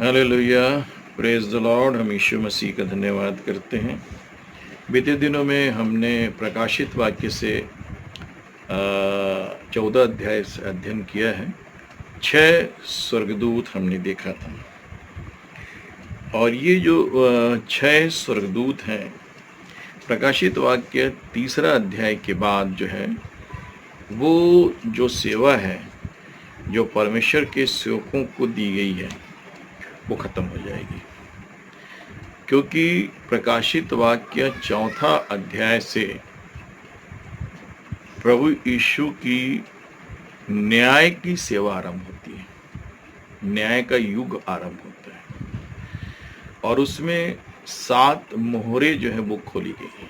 Hallelujah, praise the Lord. हम यीशु मसीह का धन्यवाद करते हैं। बीते दिनों में हमने प्रकाशित वाक्य से 14 अध्याय से अध्ययन किया है। 6 स्वर्गदूत हमने देखा था, और ये जो 6 स्वर्गदूत हैं, प्रकाशित वाक्य 3 अध्याय के बाद जो है वो जो सेवा है जो परमेश्वर के सेवकों को दी गई है वो खत्म हो जाएगी, क्योंकि प्रकाशित वाक्य 4 अध्याय से प्रभु यीशु की न्याय की सेवा आरंभ होती है। न्याय का युग आरंभ होता है, और उसमें 7 मोहरें जो है वो खोली गई हैं।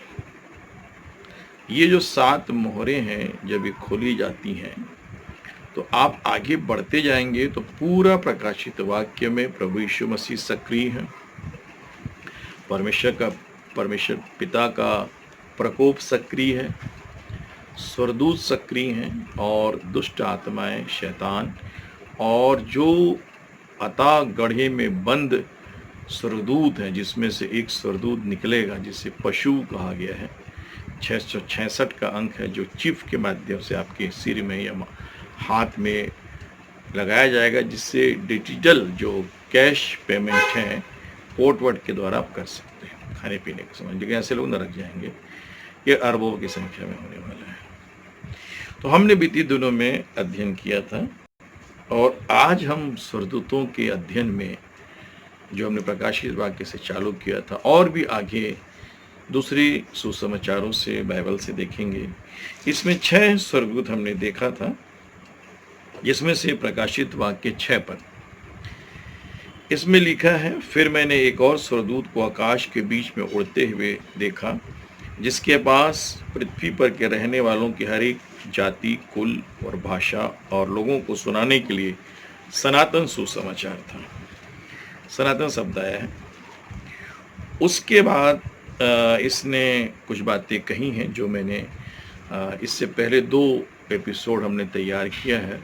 ये जो 7 मोहरें हैं, जब ये खोली जाती हैं तो आप आगे बढ़ते जाएंगे तो पूरा प्रकाशित वाक्य में प्रभु यीशु मसीह सक्रिय हैं। परमेश्वर पिता का प्रकोप सक्रिय है, स्वर्गदूत सक्रिय हैं, और दुष्ट आत्माएं, शैतान, और जो अथाह गड्ढे में बंद स्वर्गदूत हैं, जिसमें से एक स्वर्गदूत निकलेगा जिसे पशु कहा गया है। 666 का अंक है, जो चिप के माध्यम से आपके सिर में या हाथ में लगाया जाएगा, जिससे डिजिटल जो कैश पेमेंट है पोर्टवर्ड के द्वारा आप कर सकते हैं खाने पीने के समय। लेकिन ऐसे लोग नरक जाएंगे। ये अरबों की संख्या में होने वाला है। तो हमने बीते दिनों में अध्ययन किया था, और आज हम स्वर्गदूतों के अध्ययन में जो हमने प्रकाशित वाक्य से चालू किया था, और भी आगे दूसरी सुसमाचारों से, बाइबल से देखेंगे। इसमें 6 स्वर्गदूत हमने देखा था, जिसमें से प्रकाशित वाक्य 6 पद। इसमें लिखा है, फिर मैंने एक और स्वर्गदूत को आकाश के बीच में उड़ते हुए देखा, जिसके पास पृथ्वी पर के रहने वालों की हर एक जाति, कुल और भाषा और लोगों को सुनाने के लिए सनातन सुसमाचार था। सनातन शब्द आया है। उसके बाद इसने कुछ बातें कही हैं जो मैंने इससे पहले 2 एपिसोड हमने तैयार किया है,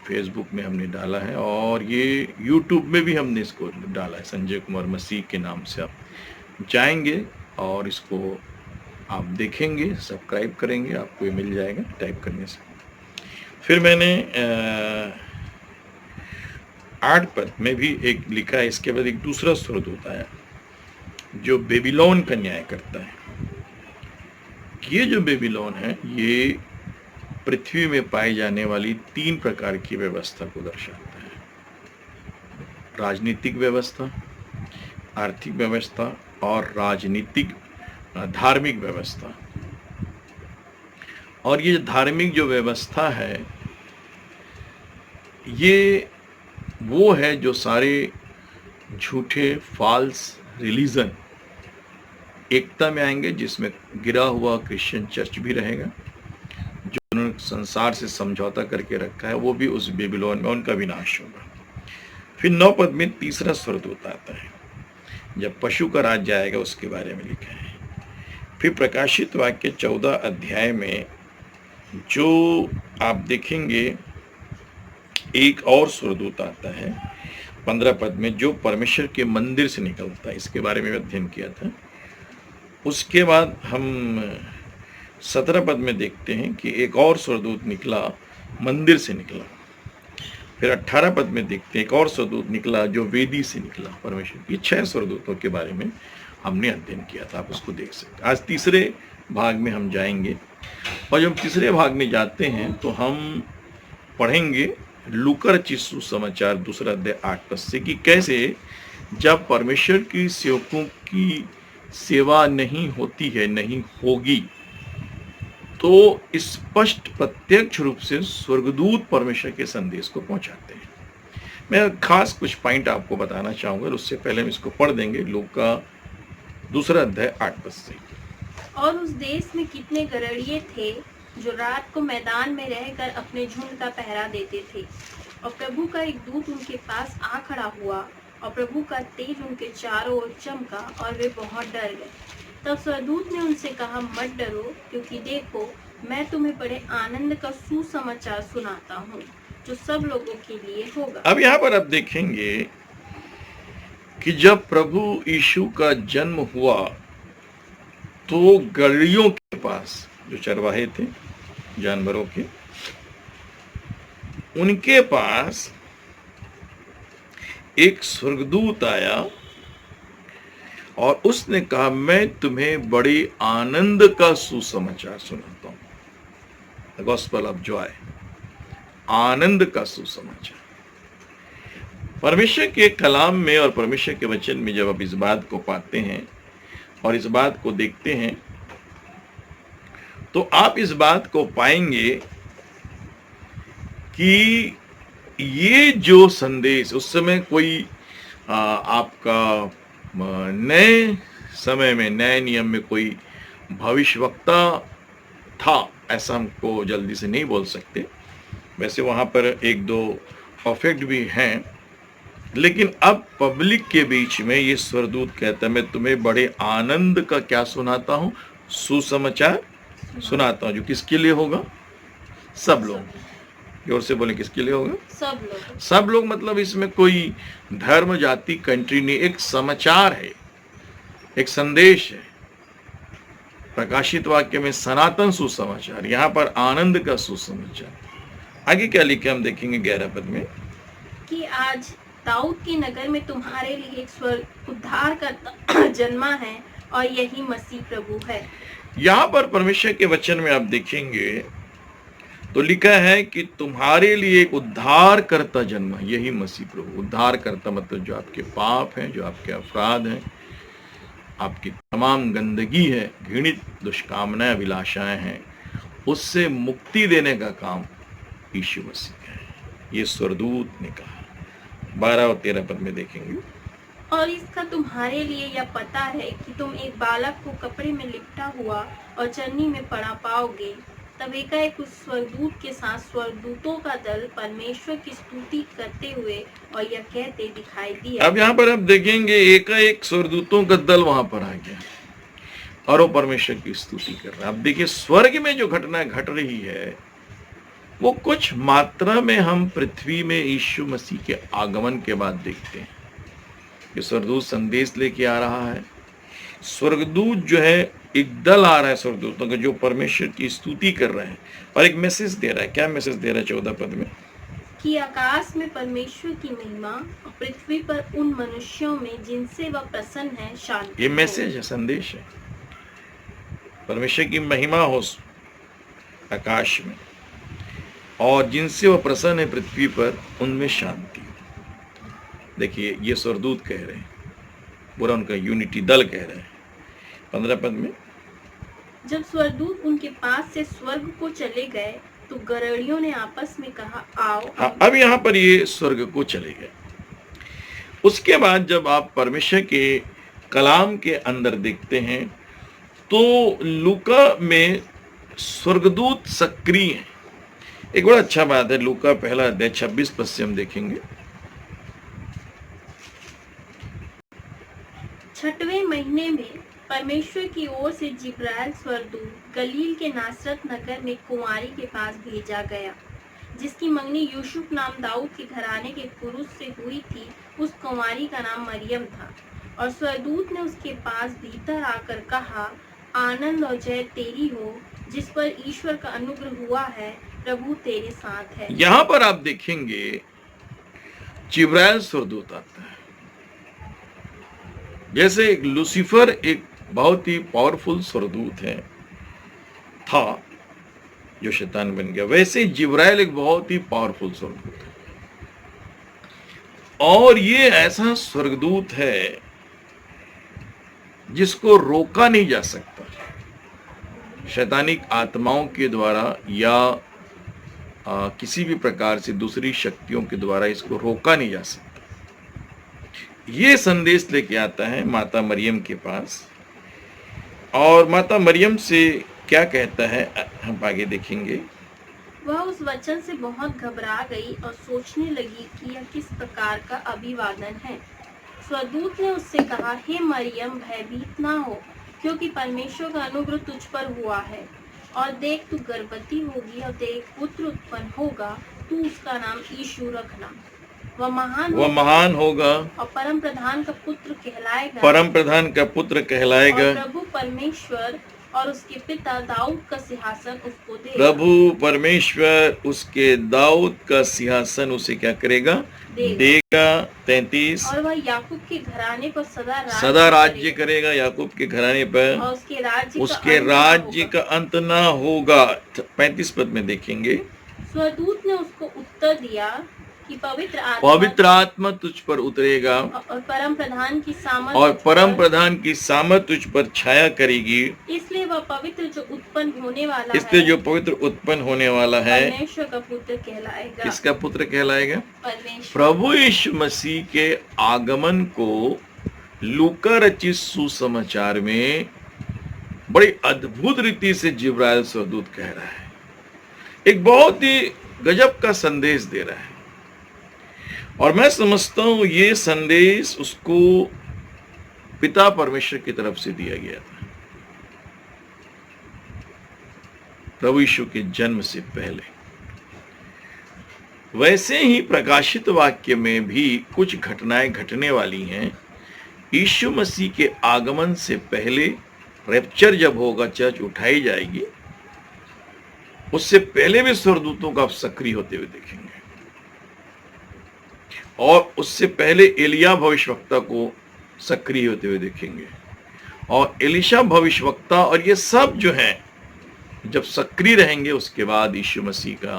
फेसबुक में हमने डाला है, और ये यूट्यूब में भी हमने इसको डाला है। संजय कुमार मसीह के नाम से आप जाएंगे और इसको आप देखेंगे, सब्सक्राइब करेंगे, आपको ये मिल जाएगा टाइप करने से। फिर मैंने 8 पद में भी एक लिखा है। इसके बाद एक दूसरा स्वर्गदूत आया जो बेबीलोन का न्याय करता है। ये जो बेबीलोन है, ये पृथ्वी में पाई जाने वाली 3 प्रकार की व्यवस्था को दर्शाता है। राजनीतिक व्यवस्था, आर्थिक व्यवस्था और राजनीतिक धार्मिक व्यवस्था। और ये धार्मिक जो व्यवस्था है, ये वो है जो सारे झूठे फॉल्स रिलीजन एकता में आएंगे, जिसमें गिरा हुआ क्रिश्चियन चर्च भी रहेगा। जो उन्होंने संसार से समझौता करके रखा है, वो भी उस बेबीलोन में उनका विनाश होगा। फिर 9 पद में तीसरा स्वर्गदूत आता है, जब पशु का राज्य आएगा, उसके बारे में लिखा है। फिर प्रकाशित वाक्य 14 अध्याय में जो आप देखेंगे, एक और स्वर्गदूत आता है 15 पद में, जो परमेश्वर के मंदिर से निकलता है। इसके बारे में अध्ययन किया था। उसके बाद हम 17 पद में देखते हैं कि एक और स्वर्गदूत निकला, मंदिर से निकला। फिर 18 पद में देखते हैं एक और स्वर्गदूत निकला जो वेदी से निकला, परमेश्वर। ये 6 स्वर्गदूतों के बारे में हमने अध्ययन किया था, आप उसको देख सकते हैं। आज तीसरे भाग में हम जाएंगे, और जब तीसरे भाग में जाते हैं तो हम पढ़ेंगे लूका रचित सुसमाचार 2 अध्याय 8 पद से, कि कैसे जब परमेश्वर की सेवकों की सेवा नहीं होती है, नहीं होगी, तो स्पष्ट प्रत्यक्ष रूप से स्वर्गदूत परमेश्वर के संदेश को पहुंचाते हैं। मैं खास कुछ पॉइंट आपको बताना चाहूंगा, और उससे पहले हम इसको पढ़ देंगे। लूका 2 अध्याय 8 पद से। और उस देश में कितने गड़रिये थे जो रात को मैदान में रहकर अपने झुंड का पहरा देते थे, और प्रभु का एक दूत उनके पास आ खड़ा हुआ, और प्रभु का तेज उनके चारों ओर चमका, और वे बहुत डर गए। तब स्वर्गदूत ने उनसे कहा, मत डरो, क्योंकि देखो मैं तुम्हें बड़े आनंद का सुसमाचार सुनाता हूँ, जो सब लोगों के लिए होगा। अब यहाँ पर आप देखेंगे कि जब प्रभु यीशु का जन्म हुआ तो गड़ियों के पास जो चरवाहे थे जानवरों के, उनके पास एक स्वर्गदूत आया और उसने कहा, मैं तुम्हें बड़े आनंद का सुसमाचार सुनाता हूं। द गॉस्पेल ऑफ जॉय, आनंद का सुसमाचार। परमेश्वर के कलाम में और परमेश्वर के वचन में जब आप इस बात को पाते हैं और इस बात को देखते हैं तो आप इस बात को पाएंगे कि ये जो संदेश उस समय कोई आपका नए समय में नए नियम में कोई भविष्यवक्ता था ऐसा हमको जल्दी से नहीं बोल सकते। वैसे वहाँ पर एक दो परफेक्ट भी हैं, लेकिन अब पब्लिक के बीच में ये स्वरदूत कहता है, मैं तुम्हें बड़े आनंद का क्या सुनाता हूँ, सुसमाचार सुनाता हूँ, जो किसके लिए होगा? सब लोग। जोर से बोले, किसके लिए होगा? सब लोग। सब लोग मतलब इसमें कोई धर्म जाति कंट्री नहीं, एक समाचार है, एक संदेश है। प्रकाशित वाक्य में सनातन सुसमाचार, यहाँ पर आनंद का सुसमाचार। आगे क्या लिखे हम देखेंगे 11 पद में कि आज दाऊद के नगर में तुम्हारे लिए एक स्वर्ग उद्धार करता जन्मा है और यही मसीह प्रभु है। यहाँ पर परमेश्वर के वचन में आप देखेंगे तो लिखा है कि तुम्हारे लिए एक उद्धार करता जन्मा, यही मसीह प्रभु। उद्धार करता मतलब जो आपके पाप हैं, जो आपके अपराध हैं, आपकी तमाम गंदगी है, घृणित दुष्कामनाएं अभिलाषाएं हैं, उससे मुक्ति देने का काम यीशु मसीह का है। ये स्वर्गदूत ने कहा। 12 और 13 पद में देखेंगे। और इसका तुम्हारे लिए यह पता है कि तुम एक बालक को कपड़े में लिपटा हुआ और चन्नी में पड़ा पाओगे। तब एकाएक उस स्वर्गदूत के साथ स्वर्गदूतों का दल परमेश्वर की स्तुति करते हुए और यह कहते दिखाई दिया। अब यहाँ पर आप देखेंगे एकाएक स्वर्गदूतों का दल वहां पर आ गया और वो परमेश्वर की स्तुति कर रहा है। अब देखिए स्वर्ग में जो घटना घट रही है वो कुछ मात्रा में हम पृथ्वी में यीशु मसीह के आगमन के बाद देखते हैं कि स्वर्गदूत संदेश लेके आ रहा है। स्वर्गदूत जो है एक दल आ रहा है स्वर्गदूतों का जो परमेश्वर की स्तुति कर रहे हैं और एक मैसेज दे रहा है। क्या मैसेज दे रहा है 14 पद में? कि आकाश में परमेश्वर की महिमा और पृथ्वी पर उन मनुष्यों में जिनसे वह प्रसन्न है शांति। ये मैसेज है, संदेश है। परमेश्वर की महिमा हो आकाश में और जिनसे वह प्रसन्न है पृथ्वी पर, उनमें शांति। देखिए ये स्वर्गदूत कह रहे हैं, पूरा उनका यूनिटी दल कह रहे हैं। 15 पद में, जब स्वर्गदूत उनके पास से स्वर्ग को चले गए तो गड़रियों ने आपस में कहा, आओ। हाँ, अब यहाँ पर ये स्वर्ग को चले गए। उसके बाद जब आप परमेश्वर के कलाम के अंदर देखते हैं तो लूका में स्वर्गदूत सक्रिय हैं। एक बड़ा अच्छा बात है, लूका पहला अध्याय 26 पद से हम देखेंगे। 6वें महीने में परमेश्वर की ओर से जिब्राइल स्वर्गदूत गलील के नासरत नगर में कुंवारी के पास भेजा गया, जिसकी मंगनी यूसुफ नाम दाऊद के घराने के पुरुष से हुई थी। उस कुंवारी का नाम मरियम था। और स्वर्गदूत ने उसके पास भीतर आकर कहा, आनंद और जय तेरी हो, जिस पर ईश्वर का अनुग्रह हुआ है, प्रभु तेरे साथ है। यहाँ पर आप देखेंगे जिब्राइल स्वर्गदूत आता है। जैसे एक लूसीफर एक बहुत ही पावरफुल स्वर्गदूत है था जो शैतान बन गया, वैसे जिब्राइल एक बहुत ही पावरफुल स्वर्गदूत है। और ये ऐसा स्वर्गदूत है जिसको रोका नहीं जा सकता शैतानिक आत्माओं के द्वारा या किसी भी प्रकार से दूसरी शक्तियों के द्वारा इसको रोका नहीं जा सकता। ये संदेश लेके आता है माता मरियम के पास और माता मरियम से क्या कहता है हम आगे देखेंगे। वह उस वचन से बहुत घबरा गई और सोचने लगी कि यह किस प्रकार का अभिवादन है। स्वर्गदूत ने उससे कहा, हे मरियम, भयभीत ना हो, क्योंकि परमेश्वर का अनुग्रह तुझ पर हुआ है। और देख, तू गर्भवती होगी और तेरे पुत्र उत्पन्न होगा, तू उसका नाम यीशु रखना। वह महान वह होगा महान होगा और परम प्रधान का पुत्र कहलाएगा परम प्रधान का पुत्र कहलाएगा। और प्रभु परमेश्वर और उसके पिता दाऊद का सिंहासन उसको देगा। प्रभु परमेश्वर उसके दाऊद का सिंहासन उसे क्या करेगा? देगा। 33 और वह याकूब के घराने पर सदा राज्य करेगा। याकूब के घराने पर और उसके राज्य का अंत ना होगा। 35 पद में देखेंगे, स्वदूत ने उसको उत्तर दिया कि पवित्र आत्मा तुझ पर उतरेगा और परम प्रधान की सामर्थ तुझ पर छाया करेगी। इसलिए वह पवित्र जो उत्पन्न होने वाला है परमेश्वर का पुत्र कहलाएगा। किसका पुत्र कहलाएगा? परमेश्वर। प्रभु यीशु मसीह के आगमन को लूका रचित सुसमाचार में बड़ी अद्भुत रीति से जिब्राइल स्वर्गदूत कह रहा है। एक बहुत ही गजब का संदेश दे रहा है और मैं समझता हूं ये संदेश उसको पिता परमेश्वर की तरफ से दिया गया था प्रभु यीशु के जन्म से पहले। वैसे ही प्रकाशित वाक्य में भी कुछ घटनाएं घटने वाली हैं। यीशु मसीह के आगमन से पहले रैप्चर जब होगा, चर्च उठाई जाएगी, उससे पहले भी स्वर्गदूतों को आप सक्रिय होते हुए देखेंगे और उससे पहले एलिया भविष्यवक्ता को सक्रिय होते हुए देखेंगे और एलिशा भविष्यवक्ता और ये सब जो हैं जब सक्रिय रहेंगे उसके बाद यीशु मसीह का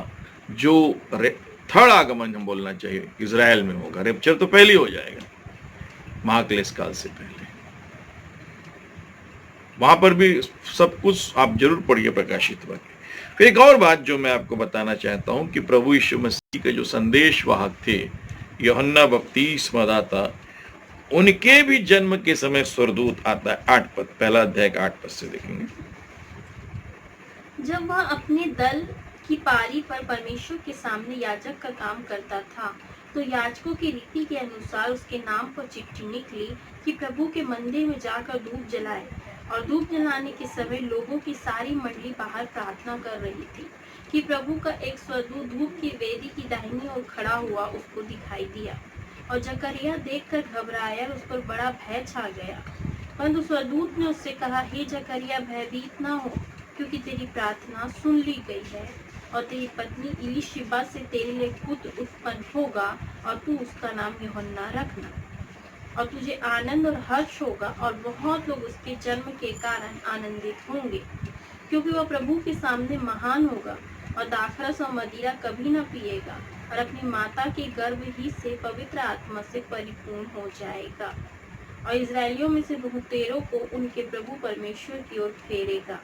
जो थर्ड आगमन हम बोलना चाहिए इजराइल में होगा। रैप्चर तो पहले हो जाएगा महाक्लेश काल से पहले। वहां पर भी सब कुछ आप जरूर पढ़िए प्रकाशित वाक्य। फिर एक और बात जो मैं आपको बताना चाहता हूं कि प्रभु यीशु मसीह के जो संदेश वाहक थे यूहन्ना बपतिस्मादाता, उनके भी जन्म के समय स्वर्गदूत आता है। 8 पद, पहला अध्याय का 8 पद से देखेंगे। जब वह अपने दल की पारी पर परमेश्वर के सामने याजक का काम करता था तो याजकों की रीति के अनुसार उसके नाम पर चिट्ठी निकली कि प्रभु के मंदिर में जाकर धूप जलाए। और धूप जलाने के समय लोगों की सारी मंडली बाहर प्रार्थना कर रही थी कि प्रभु का एक स्वर्गदूत धूप की वेदी की दाहिनी ओर खड़ा हुआ उसको दिखाई दिया और जकरिया देखकर घबराया और उस पर बड़ा भय छा गया। परंतु स्वर्गदूत ने उससे कहा, हे जकरिया, भयभीत ना हो, क्योंकि तेरी प्रार्थना सुन ली गई है और तेरी पत्नी इलीशिबा से तेरे लिए पुत्र उत्पन्न होगा और तू उसका नाम यूहन्ना रखना। और तुझे आनंद और हर्ष होगा और बहुत लोग उसके जन्म के कारण आनंदित होंगे, क्योंकि वह प्रभु के सामने महान होगा और दाखरस और मदिरा कभी न पिएगा और अपनी माता के गर्भ ही से पवित्र आत्मा से परिपूर्ण हो जाएगा और इजरायलियों में से बहुतेरों को उनके प्रभु परमेश्वर की ओर फेरेगा।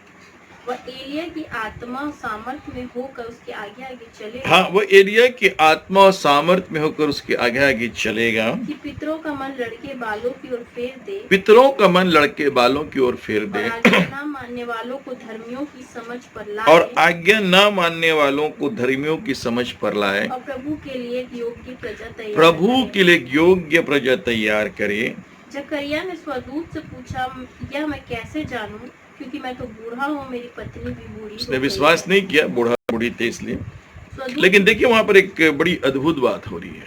वह एलिया की आत्मा और सामर्थ में होकर उसके आगे आगे चलेगा। हाँ, वह एलिया की आत्मा और सामर्थ में होकर उसके आगे आगे चलेगा कि पितरों का मन लड़के बालों की ओर फेर दे, पितरों का मन लड़के बालों की ओर फेर दे और आज्ञा न मानने वालों को धर्मियों की समझ पर लाए, और आज्ञा न मानने वालों को धर्मियों की समझ पर लाए और प्रभु के लिए एक योग्य प्रजा तैयार प्रभु के लिए योग्य प्रजा तैयार करे। जकरिया ने स्वदूत से पूछा, यह मैं कैसे जानूं, क्योंकि मैं तो बूढ़ा हूँ, मेरी पत्नी भी बूढ़ी। उसने विश्वास नहीं किया, बूढ़ा बूढ़ी थे इसलिए। लेकिन देखिए वहां पर एक बड़ी अद्भुत बात हो रही है।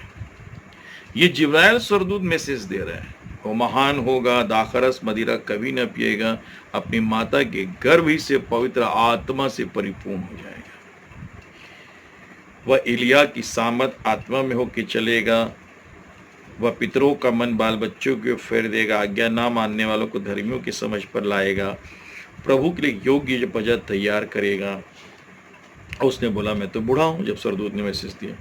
ये जिब्राइल स्वर्गदूत मैसेज दे रहा है, वो महान होगा, दाखरस मदिरा कभी न पिएगा, अपनी माता के गर्भ ही से पवित्र आत्मा से परिपूर्ण हो जाएगा। वह एलिया की सामर्थ आत्मा में होकर चलेगा। वह पितरों का मन बाल बच्चों के फेर देगा, आज्ञा ना मानने वालों को धर्मियों की समझ पर लाएगा, प्रभु के लिए योग्य जो प्रजा तैयार करेगा। उसने बोला मैं तो बूढ़ा हूं, जब स्वर्गदूत ने मैसेज दिया।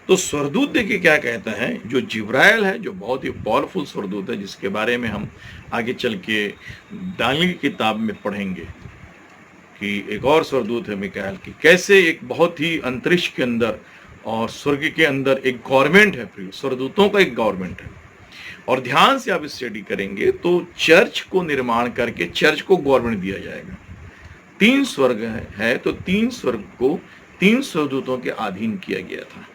तो स्वर्गदूत देखिए क्या कहता है, जो जिब्राइल है, जो बहुत ही पावरफुल स्वर्गदूत है, जिसके बारे में हम आगे चल के दानियेल की किताब में पढ़ेंगे कि एक और स्वर्गदूत है मिकाएल की, कैसे एक बहुत ही अंतरिक्ष के अंदर और स्वर्ग के अंदर एक गवर्नमेंट है, प्रिय स्वर्गदूतों का एक गवर्नमेंट है। और ध्यान से आप स्टडी करेंगे तो चर्च को निर्माण करके चर्च को गवर्नमेंट दिया जाएगा। 3 स्वर्ग है तो 3 स्वर्ग को 3 स्वर्गदूतों के अधीन किया गया था,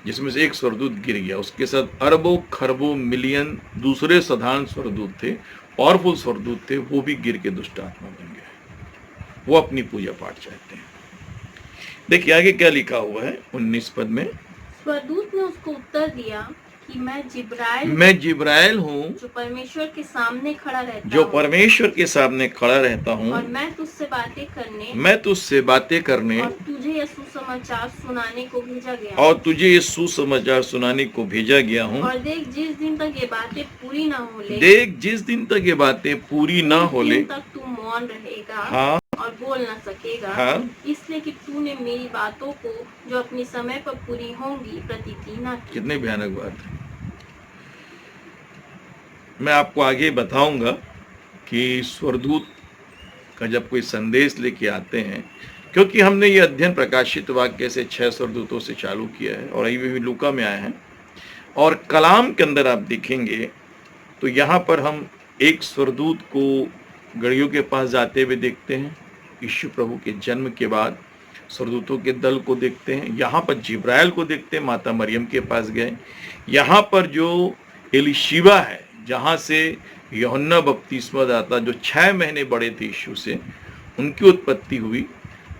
जिसमें से एक स्वर्गदूत गिर गया, उसके साथ अरबों खरबों मिलियन दूसरे साधारण स्वर्गदूत थे, पावरफुल स्वर्गदूत थे, वो भी गिर के दुष्ट आत्मा बन गए। वो अपनी पूजा पाठ चाहते हैं। देखिए आगे क्या लिखा हुआ है 19 पद में, स्वर्गदूत ने उसको उत्तर दिया कि मैं जिब्राइल हूँ जो परमेश्वर के सामने खड़ा रहता जो हूँ परमेश्वर के सामने खड़ा रहता हूँ और मैं तुझसे बातें करने और तुझे ये सुसमाचार सुनाने को भेजा गया हूँ। और देख जिस दिन तक ये बातें पूरी ना होले तक तू मौन रहेगा हाँ और बोल ना सकेगा हाँ इसलिए कि तूने मेरी बातों को जो अपने समय पर पूरी होंगी प्रतीति ना की। कितनी भयानक बात है। मैं आपको आगे बताऊंगा कि स्वर्गदूत का जब कोई संदेश लेके आते हैं, क्योंकि हमने ये अध्ययन प्रकाशित वाक्य से 6 स्वर्गदूतों से चालू किया है और अभी भी लूका में आए हैं, और कलाम के अंदर आप देखेंगे तो यहाँ पर हम एक स्वर्गदूत को गड़ियों के पास जाते हुए देखते हैं। यीशु प्रभु के जन्म के बाद स्वर्गदूतों के दल को देखते हैं। यहाँ पर जिब्राइल को देखते हैं, माता मरियम के पास गए। यहाँ पर जो एलिशिबा है, जहाँ से यूहन्ना बपतिस्मा दाता जो 6 महीने बड़े थे यीशु से, उनकी उत्पत्ति हुई,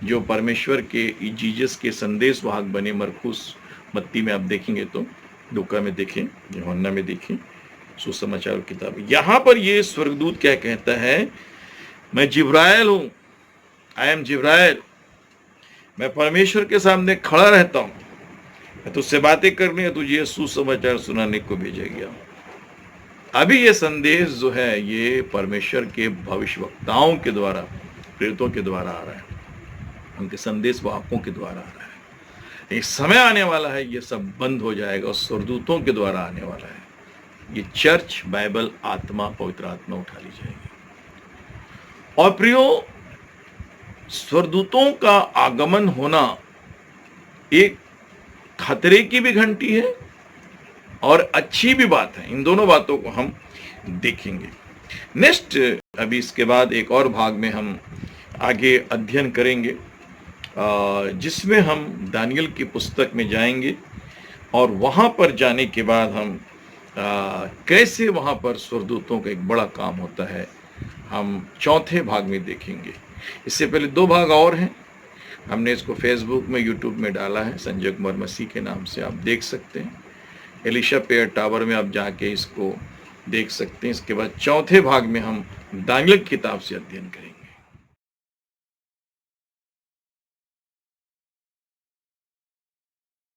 जो परमेश्वर के जीसस के संदेश वाहक बने। मरकुस मत्ती में आप देखेंगे तो, लूका में देखें, यूहन्ना में देखें, सुसमाचार किताब। यहाँ पर ये स्वर्गदूत क्या कहता है, मैं जिब्राइल हूँ, आई एम जिब्राइल, मैं परमेश्वर के सामने खड़ा रहता हूँ, मैं तुझसे बातें करनी है, तुझे सुसमाचार सुनाने को भेजा गया। अभी ये संदेश जो है ये परमेश्वर के भविष्यवक्ताओं के द्वारा, प्रेरितों के द्वारा आ रहा है, उनके संदेश वाहकों के द्वारा आ रहा है। एक समय आने वाला है, ये सब बंद हो जाएगा और स्वर्गदूतों के द्वारा आने वाला है। ये चर्च, बाइबल, आत्मा, पवित्र आत्मा उठा ली जाएगी। और प्रियो, स्वर्गदूतों का आगमन होना एक खतरे की भी घंटी है और अच्छी भी बात है। इन दोनों बातों को हम देखेंगे। नेक्स्ट, अभी इसके बाद एक और भाग में हम आगे अध्ययन करेंगे, जिसमें हम दानियल की पुस्तक में जाएंगे और वहाँ पर जाने के बाद हम कैसे वहाँ पर स्वर्गदूतों का एक बड़ा काम होता है, हम चौथे भाग में देखेंगे। इससे पहले 2 भाग और हैं, हमने इसको फेसबुक में, यूट्यूब में डाला है, संजय कुमार मसीह के नाम से आप देख सकते हैं। एलिशा पेयर टावर में आप जाके इसको देख सकते हैं। इसके बाद चौथे भाग में हम दानियल की किताब से अध्ययन करेंगे।